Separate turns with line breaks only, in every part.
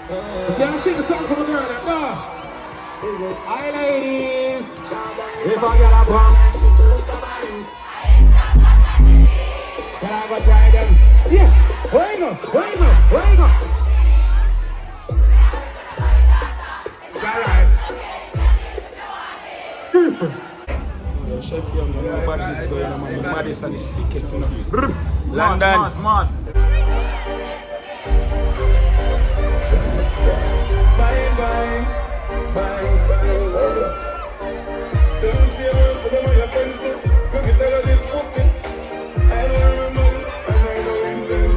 Can't sing the song for the girl that door. Hi ladies. If I get a bomb, can I go try them? Yeah. Wait up. Alright.
Yo, chef, yo, man, nobody is going on, man. The baddest and the sickest, you know. London.
Mad.
Bye. Don't see us for them or your friends too. Let me tell you this pussy. I don't remember you, and I don't intend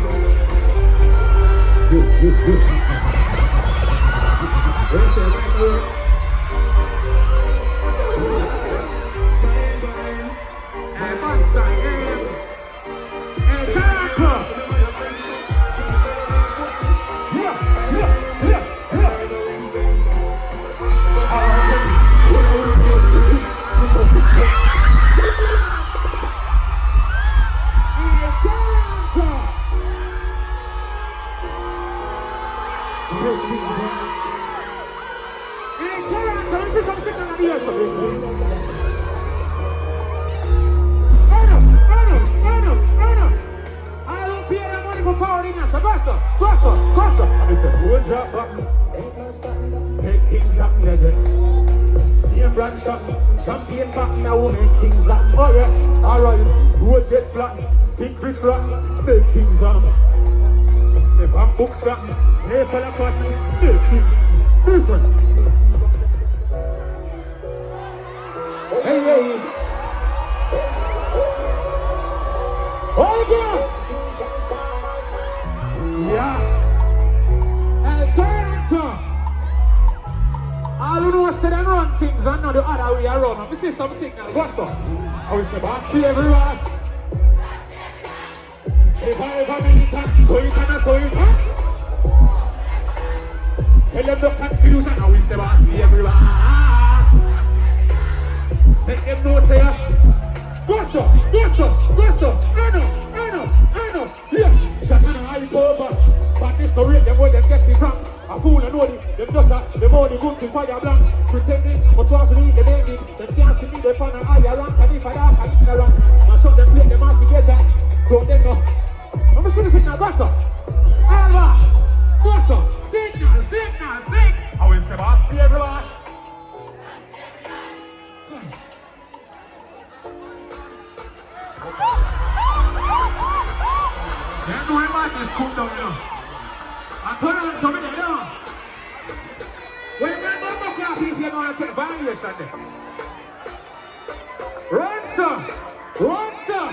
Champagne back now, woman, kings up. Oh yeah, alright. Road get flat, stick free flat, make kings up. If I'm book flat, hey for the fashion, make kings different. Hey. Oh yeah. I don't know what's them run things and not the other way around. Let me see some signal. What's up? I will say, boss, see everyone. If I ever make it, so you can. Tell them the confusion. I will say, boss, see everyone. Make them know, say, watch up. I know. Yeah, shut on hype over. But this the rate, them where them get me from. A fool and only, them just them only good to fire blank. Pretending, but want to lead the baby. Them can't see me, they find an higher rank. And if I don't, I eat the rank. I shot them plate, them out together. Don't they know? I'm going to see the signal, what's up? Alva, what's up? Signal, sing. I will say, boss, see everyone. They're doing madness, cool down, you know. I turn on to me there, you know. When you're not going to class, you're going to take violation there. Run, sir.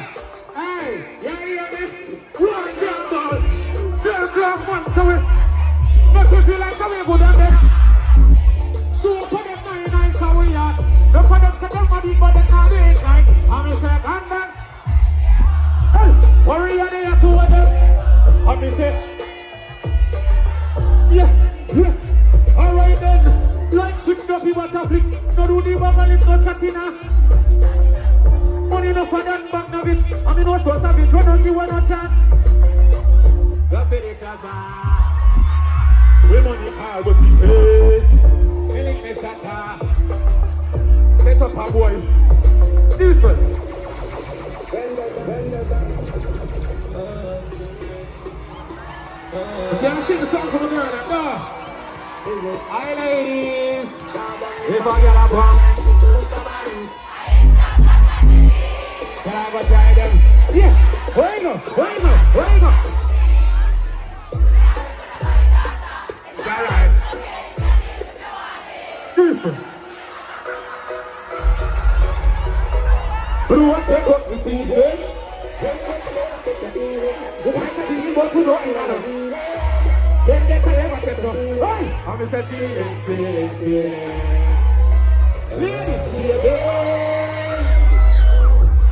Hey, you hear me? Run, down, boss. They're glove once away. But if you like, I'm going to there. So put them 99 away, yeah. Don't put them to them money, but they're not doing it right. I'm going to say, and then. Hey, worry, are there two of them? I'm going to say. Yeah. Alright then. Like switch up your topic. No do the bubble if no chatina. Money no for that back now bitch. I mean what's supposed to be run on you one chance. Drop it Java. We money hard but we face. Killing me shatter. Set up a boy. Different. Can't sing the song for the girl that door. Hi ladies. If I get a bomb, can I go try them? Yeah. Wait up. Alright. Different. But what's up with the day? The one that you want to know in then get to them and get to I'm Mr. Feelings.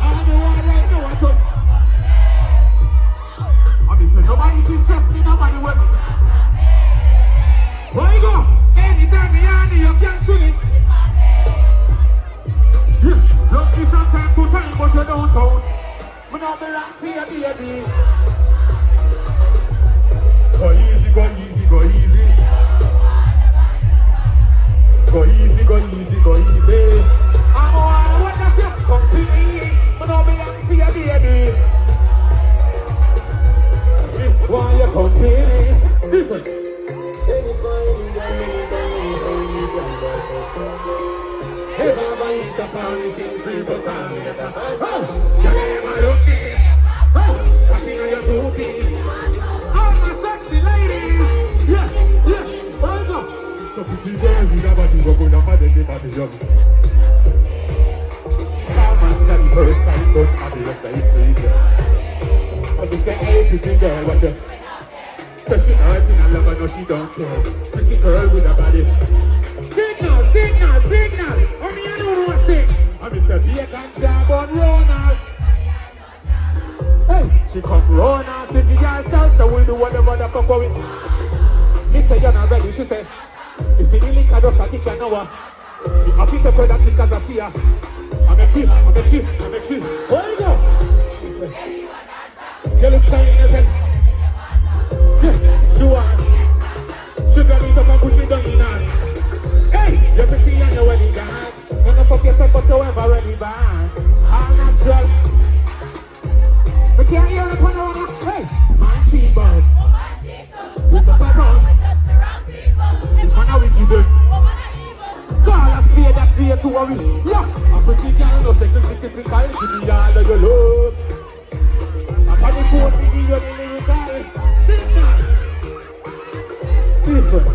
I know what I know what's up. I'm Mr. Nobody can trust me, nobody will. Where you go? Anytime you can't swing it. Yeah, love me from time to time, but you don't count. We don't belong to your baby. Go easy. Hey, Baba, eat up on me, sing free, but I'm in the top. Your name, I look here. I see your booty. All my sexy ladies. Yeah, hold up. So pretty girls, you never do go down, but they body young. Come on, that first time, don't have the rest of it. I just say, hey, pretty girl, what you? Special night in a love, I know she don't care. Pretty girl with a body. Signal, signal, signal. Oh, me, I know what I say. I'm Mr. Bacon and job on Ronald. Hey, she come Ronald, sit the herself, so we'll do whatever the fuck we. Me say you're not ready, she say. If you really can't just kick an hour, I think the credit that because of here. I make you. Where you go? You look shiny in your head. Yeah, she want. She got it up and push it down in her. Hey, you're pretty and you're ready dance. Don't fuck yourself but you're ever ready band. All natural. But can't hear it when I wanna. Hey, man cheap bird. With the pepper. It's man a wicked bird. Call us play that play to worry. Yeah, a pretty girl no second ticket call. Give me all of your love. I'm on the phone with you and the lyrical. Sing that. Different.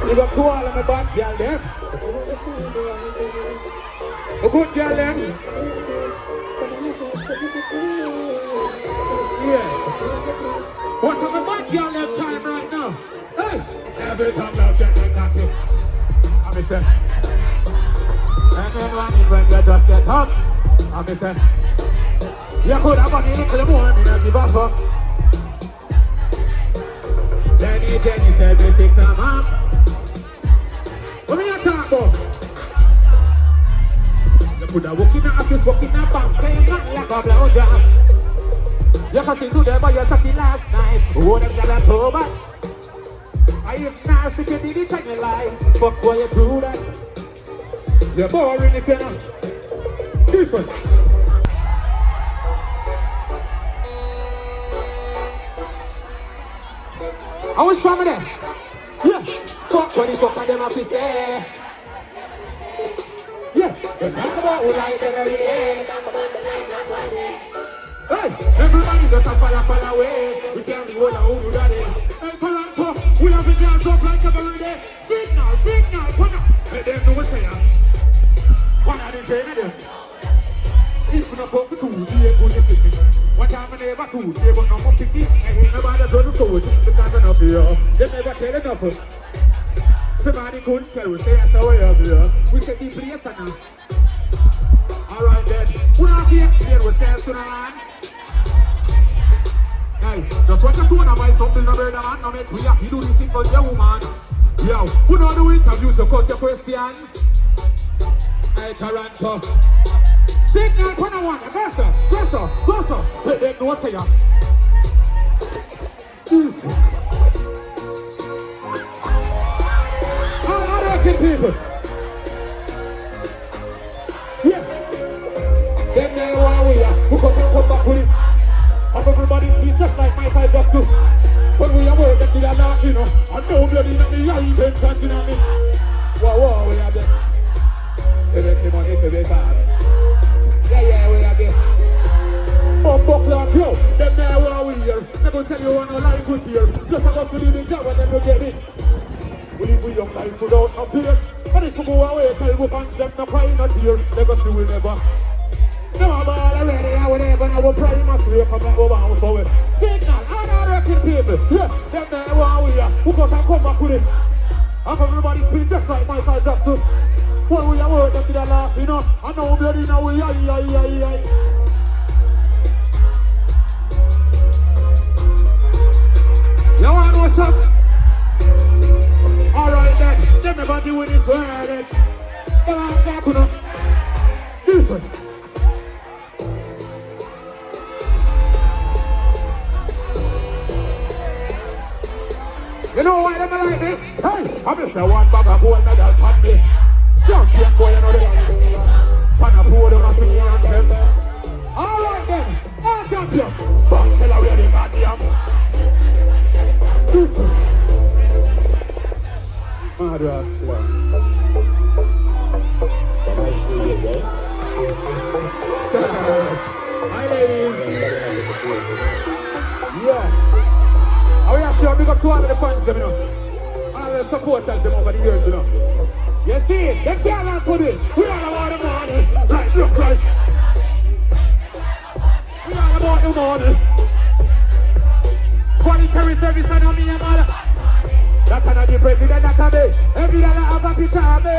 You got two all of my bad girl them. A good girl them. Yes. What's on my bad girl them time right now? Hey! Every time I get me cocky, I'm a say. And then when you just get hot, I'm a say. You could have a little more and give a fuck. Jenny said we take them up. What are you talking about? You could have walked in the office, walked in the bank, playing not like a blow job. You got into there but you're sucking last night. Who them got a toe back? I am nasty if you did it and you lie. Fuck why you do that? You're boring if you're not different. I was from there. Yeah. Fuck what the fuck of them have to say. Yeah. They talk about who like every day. Hey, everybody just a fall away. We can't be one of who that is. Hey, Toronto, we have to dance up like every day. Signal, come on. Hey, them know what's saying. One of them saying them. If you don't fuck with two, they ain't good to pick. One time I never told they were no more picky. And ain't nobody done the code because enough of you. They never tell enough. Somebody couldn't tell we say that's the way of you. We say the place now. Alright then. We don't see explain ourselves to the man. Hey, just watch your tone and buy something no better man. No make we have to do this thing cause you're woman. Yo, who know the interview so cut your question. Hey, Toronto. Signal for no one, go sir. Let them know to you. All working people. Yeah. Them there where we are. Who come back with it. And everybody is just like my side just do. When we are working, we are not, you know. I know bloody in me, I ain't intention on me. Whoa, we are there. They make the money to be bad. Yeah, we are there. Oh, Buckland, yo, them there where we are. They gonna tell you one no lie good here. Just about to do the job and then you get it. We live with young life without no fear. But if you go away, tell we punch them, no cry, not here. They go see we never. No, I'm all already, I will never, I will pray, must wake up and go bound for it. Signal, I'm not wrecking people. Yeah, them there where we are. Who got to come back with it? And everybody speak just like my side job too. When we are working to the laugh, you know, I know bloody now we aye. You want to know what's up? Alright then, everybody with this word. Come on, talk with them. Different. You know why them like me? Hey, I'm just a one bag of gold medal pan me. Champion boy, you know the pan of food, you must be on them. Alright then, all time champion. But tell her where the goddamn. Mad rascal. Hi ladies. Yeah. I have to big up to all of the fans them, you know. All of the supporters them over the years, you know. You see, they can't put it. We all about the money. Right, look right. We all about the money. Quality service and on me, man. That cannot be president, that can be. Every dollar have a picture of me.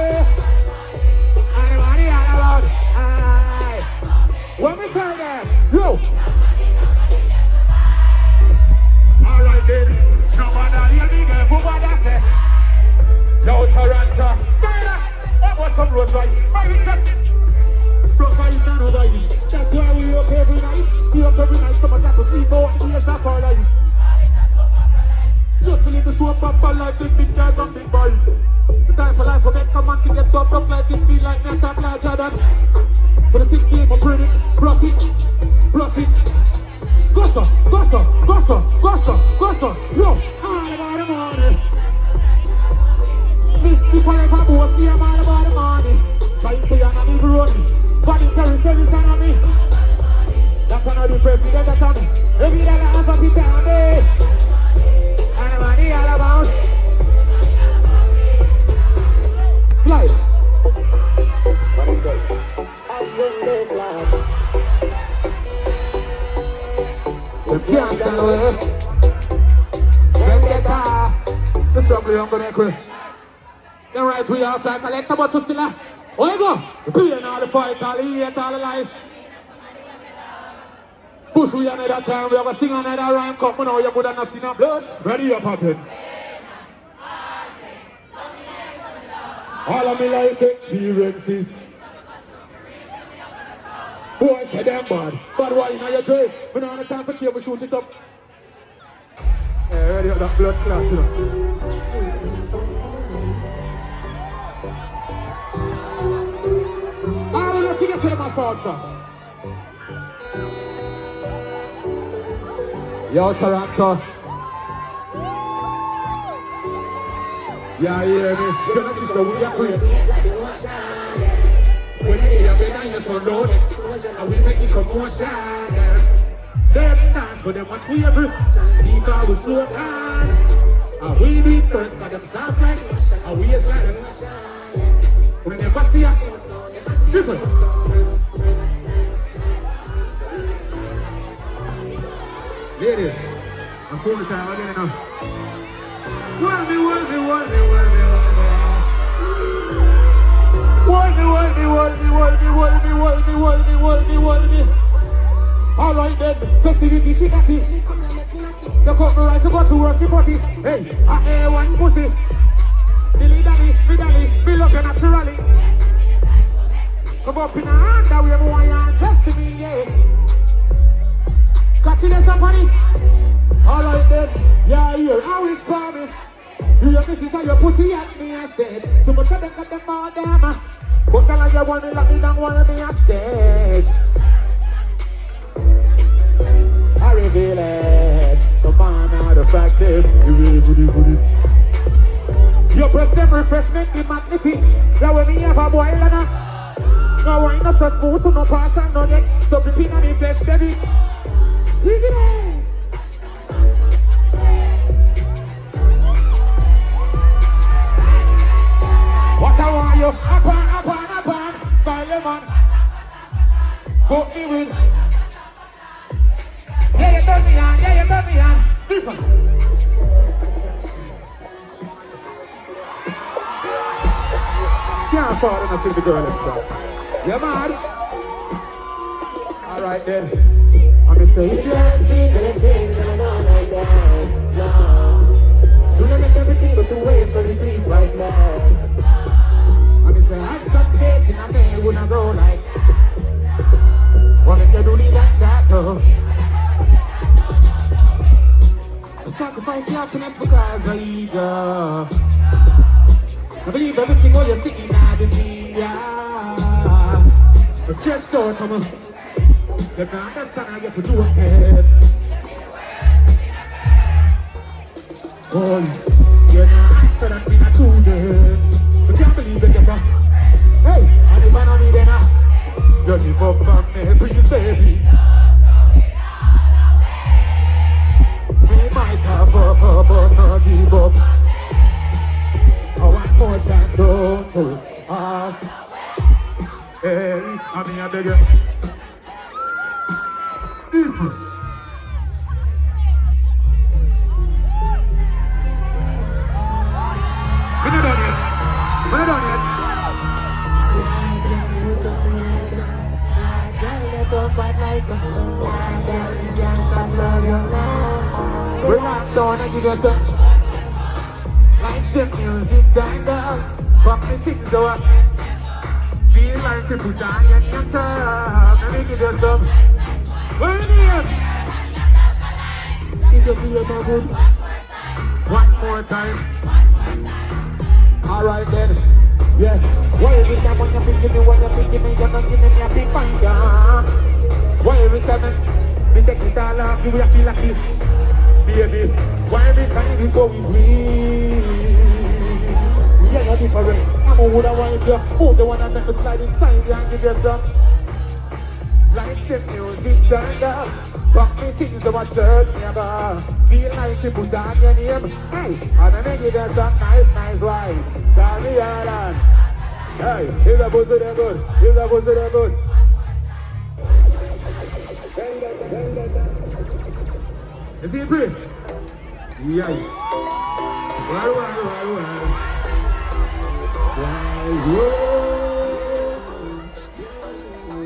And the money all about. Aye. What me tell them? Yo. Alright then. No matter the illegal, who what I say. Yo, Toronto. That was some road right. My research. Proper is not over you. That's why we up every night. Stay up every night. Someone got to sleep out. We are not for life. Just to leave the swamp up like the big guys and big boys. The time for life forget come on to get top up like it feel like not that larger than. For the 16th I'm pretty, rock it. Gossa, yo, all about the money. This forever boss, see I'm all about the money. Trying to say I'm on the road, body carry service on me. That's another president, that's on me. Every day I have a picture on me. And the money all about. Slide.
What he says?
We can't stand away. Let's get that. The struggle I'm gonna quit. Then right we are like collect about to still. Oh you go. Paying all the fight, all the hate, all the life. Push we another time, we have a sing another rhyme. Come on, you put on a sin of blood. Ready up happen. All of me life experiences. Boy, say them bad. Bad why in your tray. We don't have time for cheer, we shoot it up. Yeah, ready up that blood clot, you know. I will not forget to my father. Yo, Toronto. Yeah, you hear me? So we are free. When you hear me, now you're so low. And we make it commotion. Them not, but them what we every. People will slow down. And we do it first, got them soft like. And we is like them. We never see us. Different. Ladies, I'm full of time again now. World me. Alright then, festivity she got it. The couple right to go to work the party. Hey, I hear one pussy. Dilly dally, me love you naturally. Come up in a hand that we have one yarn just to me, yeah. Catch you there somebody. Alright then, yeah, you're always for me. You have to sit on your pussy at me, I said. So much of them got them all them. But tell us you want me like me, don't want me upstairs. I reveal it. The man out the practice. You really goody. Your breast them refreshment, the magnifique. That when me have a boil and a. No wine, no so smooth, so no passion, no neck. So flipping on the flesh, baby. What I want you, upon, style your man. Put me with. Yeah, you turn me on, listen. Can't fall in a see the girl and stuff. You mad? Alright then. I'm say you can't see the things and I don't like that. No. Do not make everything go to waste for the please right now. I'm say I stop dating a man who not grow like. What if you do need that though? I sacrifice your happiness because of ego. I believe everything all you're sticking out in me, yeah. But just don't come on. You can understand how you put your head. Oh, you're not answer that thing I do them. You can't believe it, you're hey, and if I don't need it now, you give up on me, please, baby. We might have up, but not give up. I want more time, don't you? Hey, I mean, I beg you. We're not done yet. We're not done yet. Relax on and give yourself like the music kind of fuck me things over. Feel like you put on your hands up. Let me give yourself. Where it is? If you feel no good, one more time. Alright then, yeah. Why every time when you're picking me, you're not giving me a big finger? Why every time we take it all off, you will feel like this, baby? Why every time you go with me? Yeah, you're different. I'm a wood, I want you. Oh, the one that make me slide inside you and give you some. Like the music turned up. Fuck me things to my church never. Feel like you put on your name. Hey, and I make you get some nice wine. Charlie Island. Hey, if the boots are good, if the boots are good. Is he free? Yeah. Well.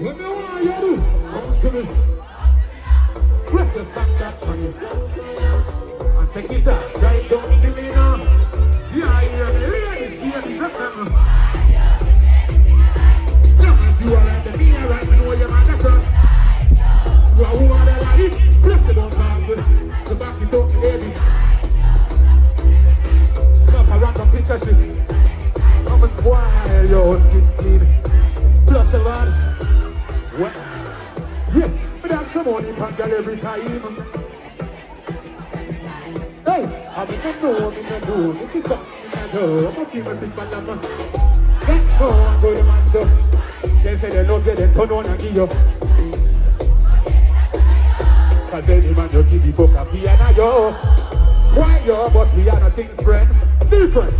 What do you do? Come to me. Press the stand up on you. And take it up. Right, don't see me now. Yeah, ladies, just remember. Now, if you are like the mirror, right, you know your man that's up. You are woman that like it. Press it on back with the back it up, baby. Stop around the picture shit. I'm a squire, yo, kid. Flush a lot. What? Yeah, but that's some money pan girl every time. Hey, I'm in the know. This is something I know. I'm a female big man. Let's go and go to man stuff. They say they love you, they turn on and give you. Cause any man you give the fuck a piano, yo. Why yo, but we are not things friend. Different.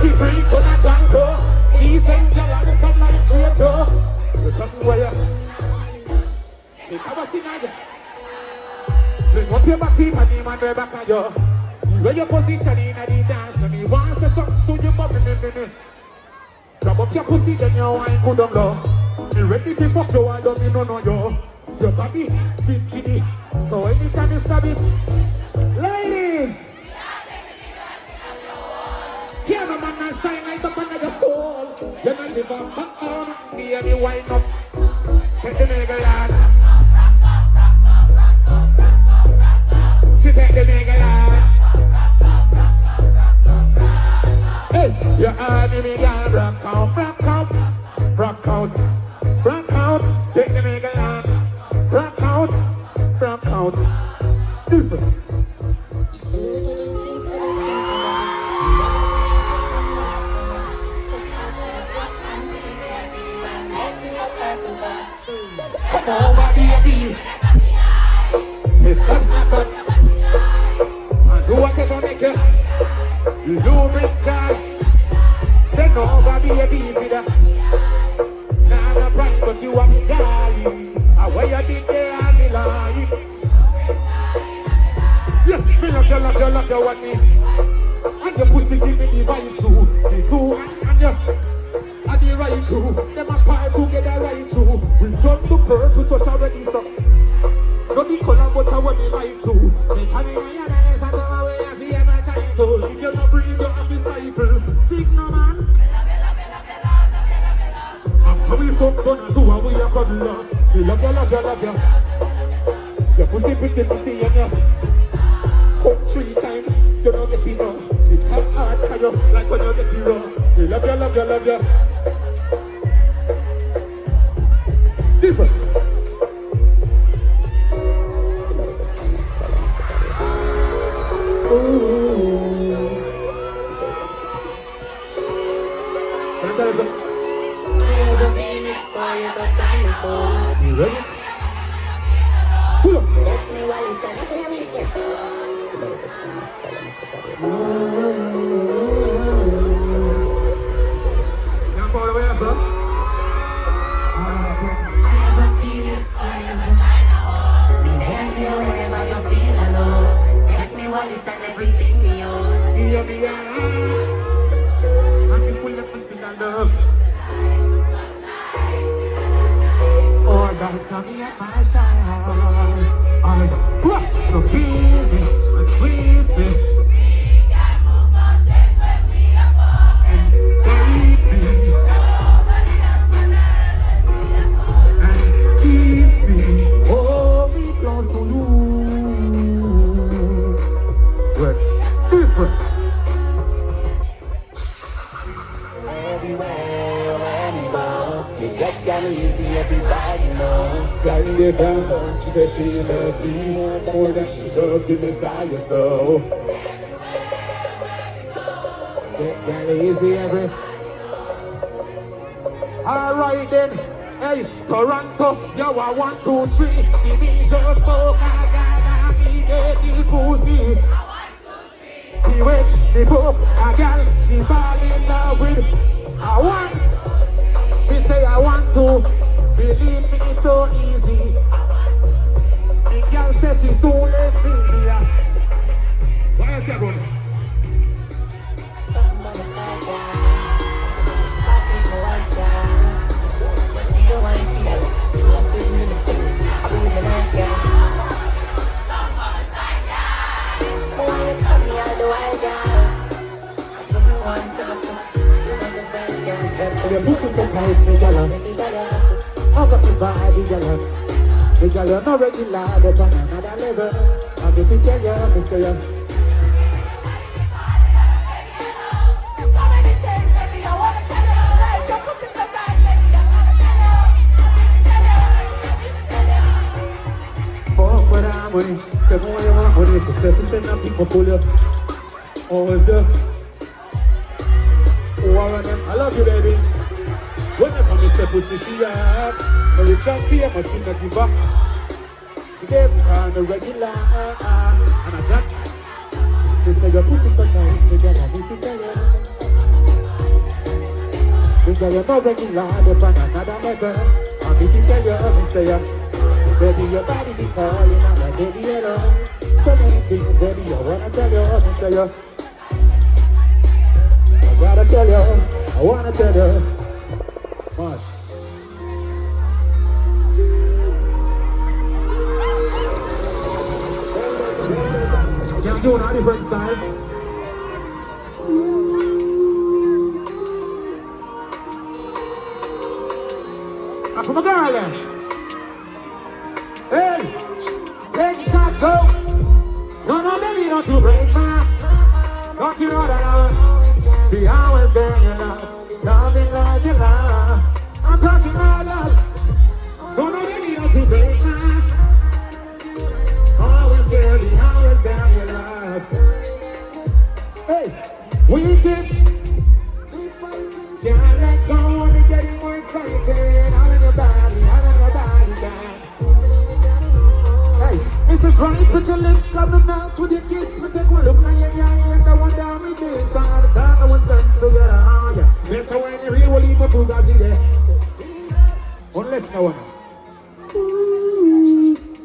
People in the jungle, he's saying that I come like creator. There's something where you come up in there. Bring up your back team and the man way back at you. Where your position in the dance, when you want to talk to your mom, grab up your pussy, then you wine good on low. You ready to fuck you, I don't mean no yo. Your body fit kitty, so anytime you stab it, ladies. Yeah, the man and shine like up under the pole. You don't live on back on, baby, wind up. Take the nigga lad. She take the nigga lad. Hey, your enemy girl, rock out. Take the nigga lad. Rock out. Different. Come over, baby. It's not good. And do whatever make you. You bring joy. Then over, baby, with her. Nah, no pride, but you are me darling. And what you did there, I be lying. Yes, me love you, want me. And your pussy give me the vibe too. The two and you. And the right too, them a pile together right too. We done the bird to touch already, so no be color, but I want me like too. Me carry my hands and come away and be my child too. If you not breathe, you have disciple. Signal man. After we fuck, gonna do how we are coming up. We love you. Your pussy pretty and you come 3 times, you don't get enough. It's hard for you, like when you get zero. We love you. different. You ready? Pull up. Jump all the way up, bro. Coming at my side, I so busy and sleepy. And baby, and keep me, hold me close to you. We're different.
That got easy, everybody know.
Got it down, she said she loved me more than she loved the Messiah, so got easy, every. Alright then, hey, Toronto, yo, I 1, 2, 3. Give me just smoke, I got me getting pussy. She went, she broke, a gal, she fall in love with. I want. Me say I want to, believe me it's so easy. The girl says she soon left me. What else you going?
Something on the side, I think the white guy. You don't want to feel it. You want to feel me in the sense. I believe in that guy. Stop on the side, guy. When you come here, the white guy. I give you one to the top.
The book is so tight, me gala. I got the body, gala. The gala no regular, but on another level. I'm the picture, yeah, Mr. Young. Fuck with our money, the more you want money, so send up people pull you. Always there. I love you, baby. When I come to step with she up, but you can't see how much you can give up. She gave me on the regular, and I got. They say you're putting so tight, together, we together. We got you no regular, but on another level. I'm meeting to you, Mr. Young. Baby, your body be calling, I'm a baby alone. So many things, baby, I wanna tell you, Mr. Young. I gotta tell you, I wanna tell you. What? Can't do a different style. I'm from a girl then. Hey! Take shot, go! No, baby, don't you break my. Don't you know that be always there, you love, loving like you love. I'm talking all love. Don't know baby, don't you break my. Always there, be always there, you love. Hey, wicked. Can't let go, only getting more excited. All in your body, girl. Hey, this is right, put your lips on the mouth with your kiss. But take one look, now and I want down with this. I want them together, yeah. Better when you real, we'll leave a Fugazi there. One less now, one.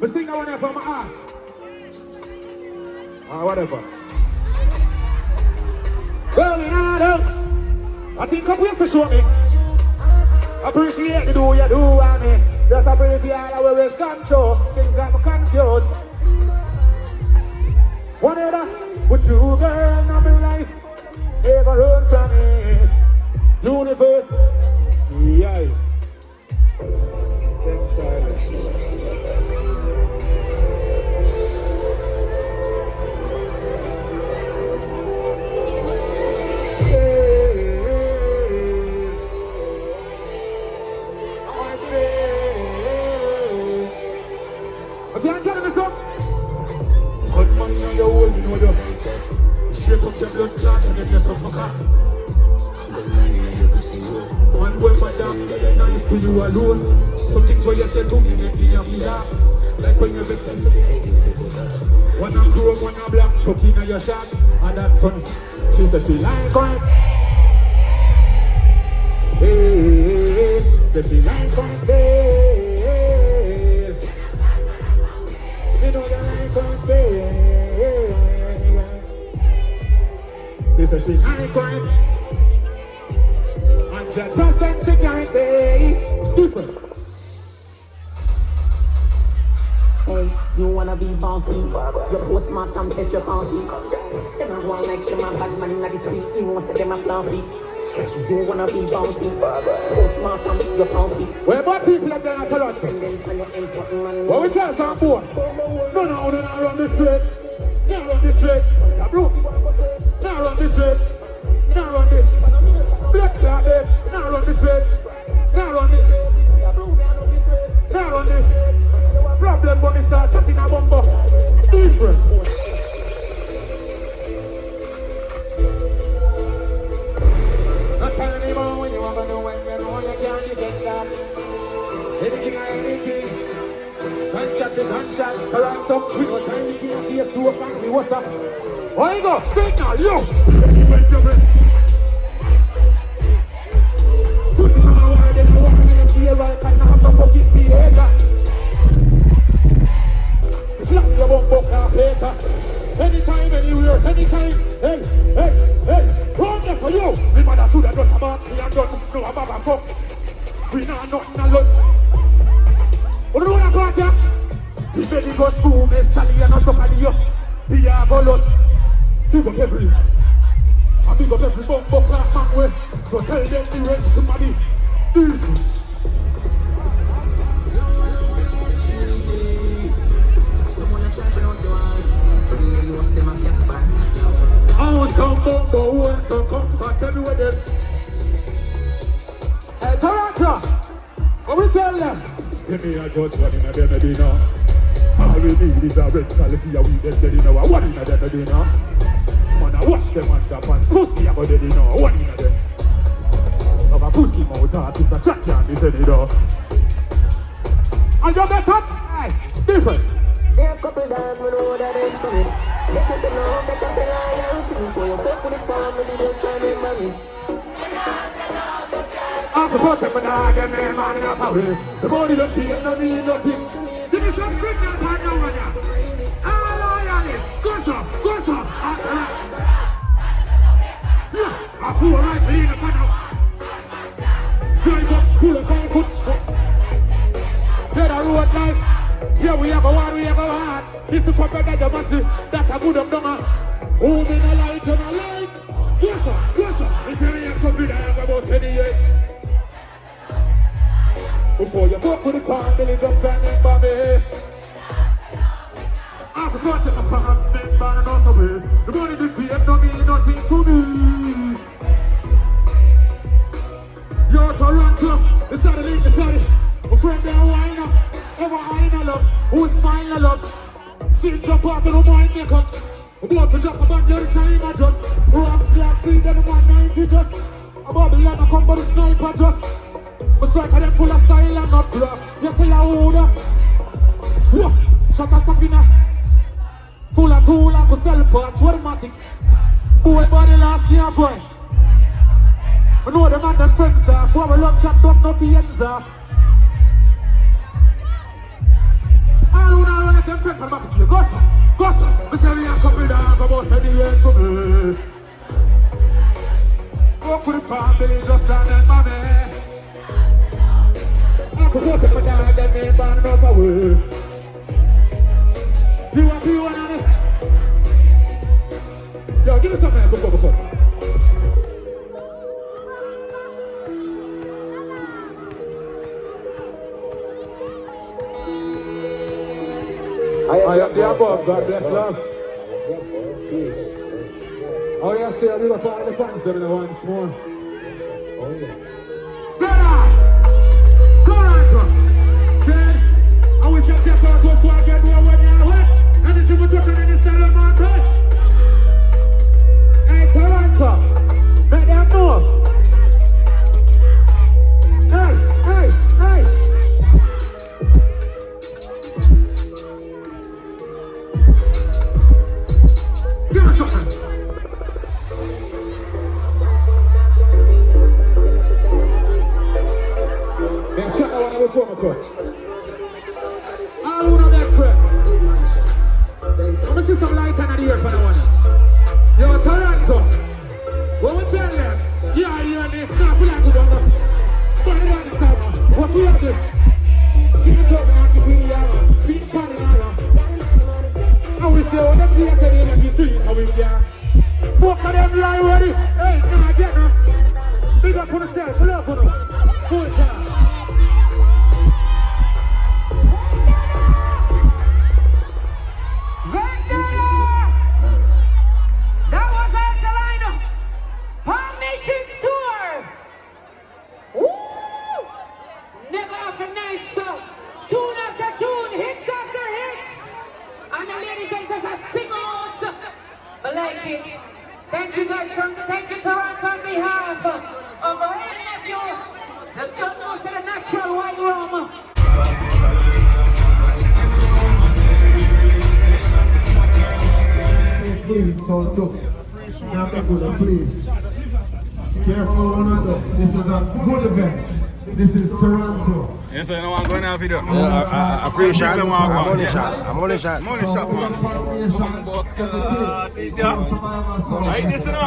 But sing that one from my heart. Whatever. Well, you know, I think I'm here to show me. Appreciate the do you do, and me. Just appreciate all our ways control. Things I'm confused. One other, with you, girl, in my life. Ever run from me. Universe. Yeah. can't tell me something. Cut money on your hole, you know that. Straight up your blood clot and then you suffer. One boy madam, nice to you alone. Some things what you say to me make me happy laugh. Like when you vex me. One a chrome, one a black, tuck in your shot. And that funny, she said she like it. Hey, said she like it. You know you like it. She said she like it. 100% security. Different.
Hey, you wanna be bouncy? Your postmortem test your bouncy. Them a go like them a bad man inna the street. You know say them a fluffy. You wanna be bouncy? Postmortem your bouncy.
Where my people are there at the lot? What we tell some for? No, run this way. No, run this way. Bro. No, run this way. No, run this. Black cloud there. No, run this way. No, run this. No, run this. Problem when we start chatting a bumper. Different. Not telling anymore when you want to know when you know you can't get that. Anything or anything. Gunshot to gunshot. Around up, we go trying to get a face to a family. What's up? Where you go? Straight now, you. Wait your breath. Pussy from a wire, then you walk in the field right and have some fucking behavior. Slap your bumbo car later. Anytime, anywhere, anytime. Hey. Run there for you. Me mother should have done about me and done. No, I'm about fuck. We know nothing alone. What do you want to go out there? He said he goes boom, and Sally and also carry you. He have a lot. Big up every. I big up every bumbo car man way. So tell them to rent somebody. Oh, some bumbo and some comfort, tell me what them. Hey, Toronto, what we tell them? Give me a judge, one in a Medina. All we need is a red California, we dead in our one in a Medina. Man, I wash them under pants, pussy about dead in our one in a them. Of a pussy mouth, it's a chat can't be said it all. And you get up? Hey, different.
They have couple down, we know that they for me. Make us a no, make us a loyalty. Before you fuck with the family, just try to money.
I'm supposed to put out them man in a power. The body don't feel no mean nothing. Give me some quick and hard now on ya. All loyalty. Go to. Yeah, I pull right in the panel. Drive up, pull a car, put. Get a road life. Here we have a war, we have a heart. This is for better the massive. That's a good of them. Oh, me no light and a light. Yes, sir. If you ain't coming, I have about 20 years. Before you fuck with the family, just remember me. I forgot to come and remember another way. The money this PM don't mean nothing to me. You're Toronto, it's not a link, it's not it. A friend there, wine up. Ever I love, who's mine I love. See jump out of the mind makeup. About to drop about your time I just. Rock clap, see them 190 just. A Babylon I come but the sniper just. But strike them full of style and not bluff. You feel a order. Shut us up in a. Full of tool like a cell parts, automatics. Boy body last year boy. I know the man them friends are. For a long chat up no fiends are. I don't know when I can friends come back to you. Go sir. We tell you a couple down about 30 years to me. Walk with the family just stand and mommy. I could walk up and down them name band enough away. You want to on it? Yo, give me something before. I am the above, God bless love.
Peace.
Oh yeah, see, I do the part of the fans there once more.
Oh yes.
Go on! Say, I wish I check out what's what get more when you're wet. And it's even touching in the style of my bed. Hey, Toronto, let them know. Hey, hey, hey. Give us something. Then check out one before my coach. All who know that crap. I'm gonna see some light on the ear for the one. Yo, Toronto. What we tell them? Yeah, you're the staff. We are good on that. But you understand, what we are doing? Keep it up and keep it down. Keep it down. And we say, what the place are in the street? How we are. Both of them lie ready. Hey, nah, get no. Big up for the stairs. Pull up for them. Full time.
That was Alkaline Palm Nations Tour. Woo! Never after nice stuff. Tune after tune, hits after hits. And the ladies and just sing out. I like it. Thank you guys, thank you Toronto on behalf of our nephew. The good most of the natural white rum.
Please, so look, now make good, please. Careful one another. This is a good event. This is Toronto.
Yes, I know I'm going to have video.
A free shot. I'm on the shot.
Money shot, man. See it, yeah? I eat this, you know?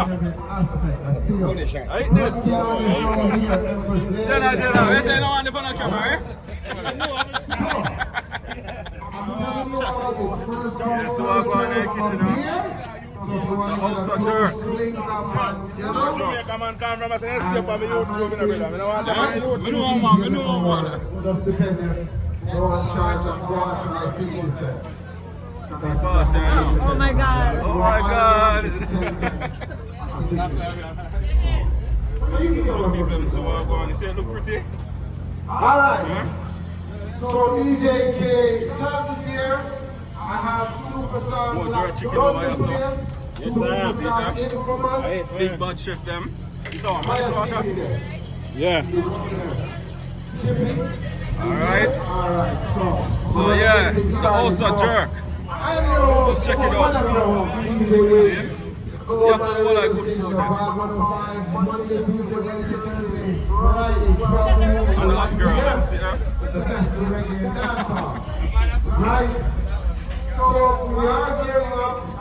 I eat this. Jenna, you say you don't want to put on camera, eh? Yes, so I'm going to the kitchen now. The house of dirt. I know one.
Just depend if you want to charge them 4 or 50 cents.
Oh my God.
Oh my God. So I'm going to say it look pretty.
Alright. So DJ K Sam is here. I have Superstar
More
Black
jerk chicken over here, so.
players.
Yes, sir. See
Superstar
that?
Infamous.
Big bad chef them. You saw
Myers
my water?
Lady.
Yeah.
Chippy.
Alright.
Alright,
So yeah, the house of jerk.
I'm your host.
Let's check it out.
DJ
Yes, I know like good food.
515, Monday, Tuesday, Wednesday, Thursday, Friday, 12 noon.
And the hot girl, them, see that?
The best in reggae and dancehall. Right? So we are gearing up.